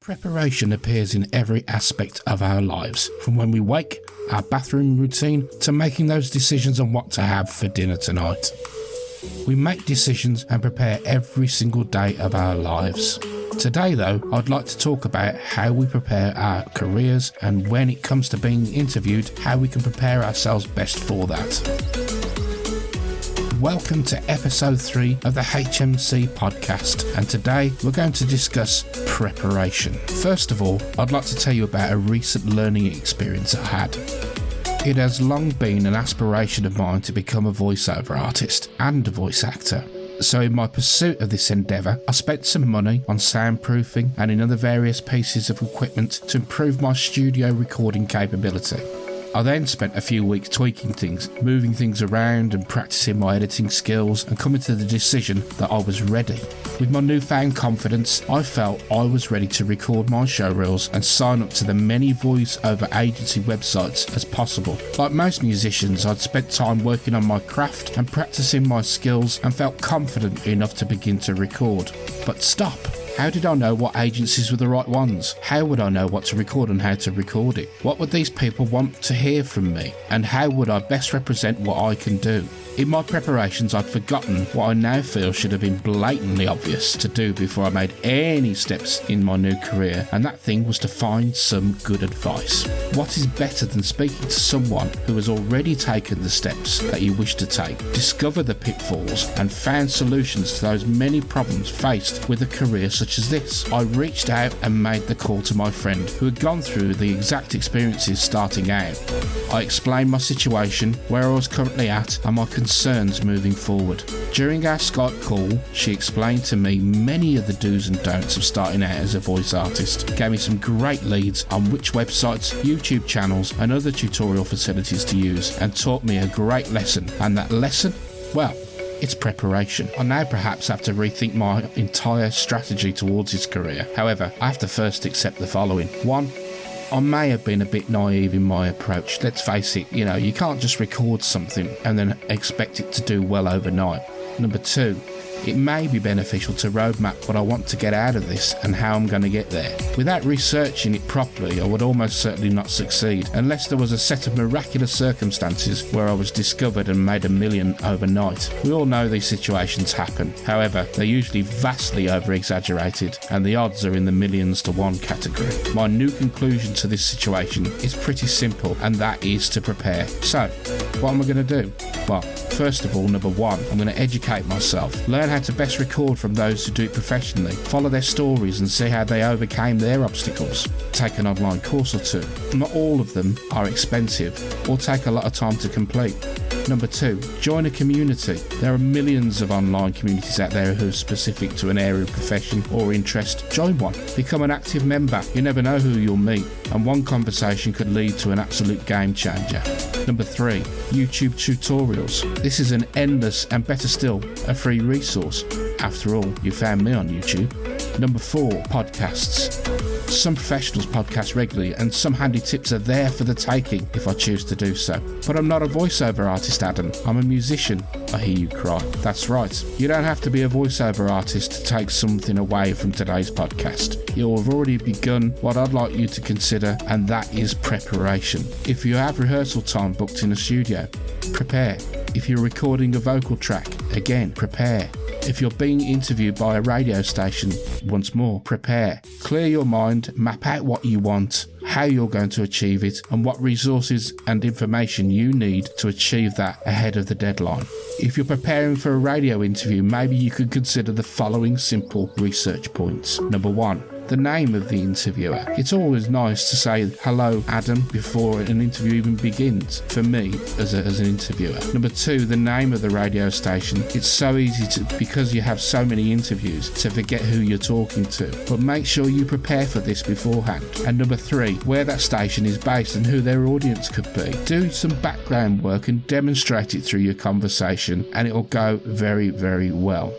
Preparation appears in every aspect of our lives, from when we wake, our bathroom routine, to making those decisions on what to have for dinner tonight. We make decisions and prepare every single day of our lives. Today though, I'd like to talk about how we prepare our careers, and when it comes to being interviewed, how we can prepare ourselves best for that. Welcome to episode 3 of the H.M.C podcast, and today we're going to discuss preparation. First of all, I'd like to tell you about a recent learning experience I had. It has long been an aspiration of mine to become a voiceover artist and a voice actor. So in my pursuit of this endeavour, I spent some money on soundproofing and in other various pieces of equipment to improve my studio recording capability. I then spent a few weeks tweaking things, moving things around and practicing my editing skills, and coming to the decision that I was ready. With my newfound confidence, I felt I was ready to record my show reels and sign up to the many voice-over agency websites as possible. Like most musicians, I'd spent time working on my craft and practicing my skills and felt confident enough to begin to record. But stop! How did I know what agencies were the right ones? How would I know what to record and how to record it? What would these people want to hear from me? And how would I best represent what I can do? In my preparations, I'd forgotten what I now feel should have been blatantly obvious to do before I made any steps in my new career, and that thing was to find some good advice. What is better than speaking to someone who has already taken the steps that you wish to take, discovered the pitfalls, and found solutions to those many problems faced with a career such as this? I reached out and made the call to my friend who had gone through the exact experiences starting out. I explained my situation, where I was currently at, and my concerns moving forward. During our Skype call, she explained to me many of the do's and don'ts of starting out as a voice artist, gave me some great leads on which websites, YouTube channels and other tutorial facilities to use, and taught me a great lesson. And that lesson? Well, it's preparation. I now perhaps have to rethink my entire strategy towards this career. However, I have to first accept the following. 1. I may have been a bit naive in my approach. Let's face it, you can't just record something and then expect it to do well overnight. Number 2, it may be beneficial to roadmap what I want to get out of this and how I'm going to get there. Without researching it properly, I would almost certainly not succeed, unless there was a set of miraculous circumstances where I was discovered and made $1 million overnight. We all know these situations happen. However, they're usually vastly over-exaggerated, and the odds are in the millions to 1 category. My new conclusion to this situation is pretty simple, and that is to prepare. So, what am I going to do? Well, first of all, number 1, I'm going to educate myself, learn how to best record from those who do it professionally, follow their stories and see how they overcame their obstacles, take an online course or 2. Not all of them are expensive or take a lot of time to complete. Number 2, join a community. There are millions of online communities out there who are specific to an area of profession or interest. Join one. Become an active member. You never know who you'll meet, and one conversation could lead to an absolute game changer. Number 3, YouTube tutorials. This is an endless and, better still, a free resource. After all, you found me on YouTube. Number 4, podcasts. Some professionals podcast regularly, and some handy tips are there for the taking if I choose to do so. But I'm not a voiceover artist, Adam. I'm a musician, I hear you cry. That's right. You don't have to be a voiceover artist to take something away from today's podcast. You'll have already begun what I'd like you to consider, and that is preparation. If you have rehearsal time booked in a studio, prepare. If you're recording a vocal track, again, prepare. If you're being interviewed by a radio station, once more, prepare. Clear your mind, map out what you want, how you're going to achieve it, and what resources and information you need to achieve that ahead of the deadline. If you're preparing for a radio interview, maybe you could consider the following simple research points. Number 1, the name of the interviewer. It's always nice to say, "Hello, Adam," before an interview even begins, for me, as an interviewer. Number 2, the name of the radio station. It's so easy to, because you have so many interviews, to forget who you're talking to. But make sure you prepare for this beforehand. And number 3, where that station is based and who their audience could be. Do some background work and demonstrate it through your conversation, and it will go very, very well.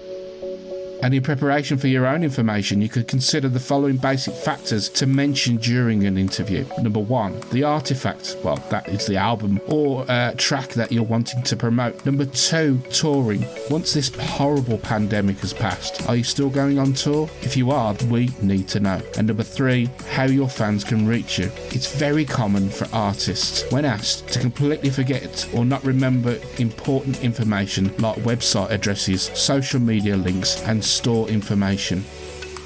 And in preparation for your own information, you could consider the following basic factors to mention during an interview. Number 1, the artifact. Well, that is the album or track that you're wanting to promote. Number 2, touring. Once this horrible pandemic has passed, are you still going on tour? If you are, we need to know. And number 3, how your fans can reach you. It's very common for artists, when asked, to completely forget or not remember important information like website addresses, social media links, and store information.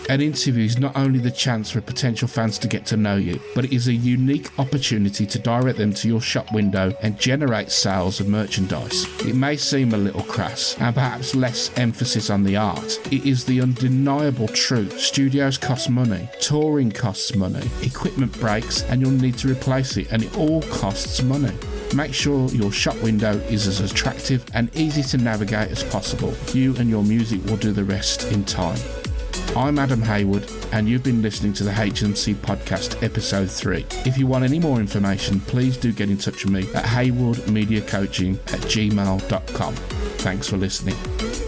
An interview is not only the chance for potential fans to get to know you, but it is a unique opportunity to direct them to your shop window and generate sales of merchandise. It may seem a little crass and perhaps less emphasis on the art. It is the undeniable truth. Studios cost money, touring costs money, equipment breaks and you'll need to replace it, and it all costs money. Make sure your shop window is as attractive and easy to navigate as possible. You and your music will do the rest in time. I'm Adam Haywood, and you've been listening to the H.M.C podcast, episode 3. If you want any more information, please do get in touch with me at haywoodmediacoaching@gmail.com. Thanks for listening.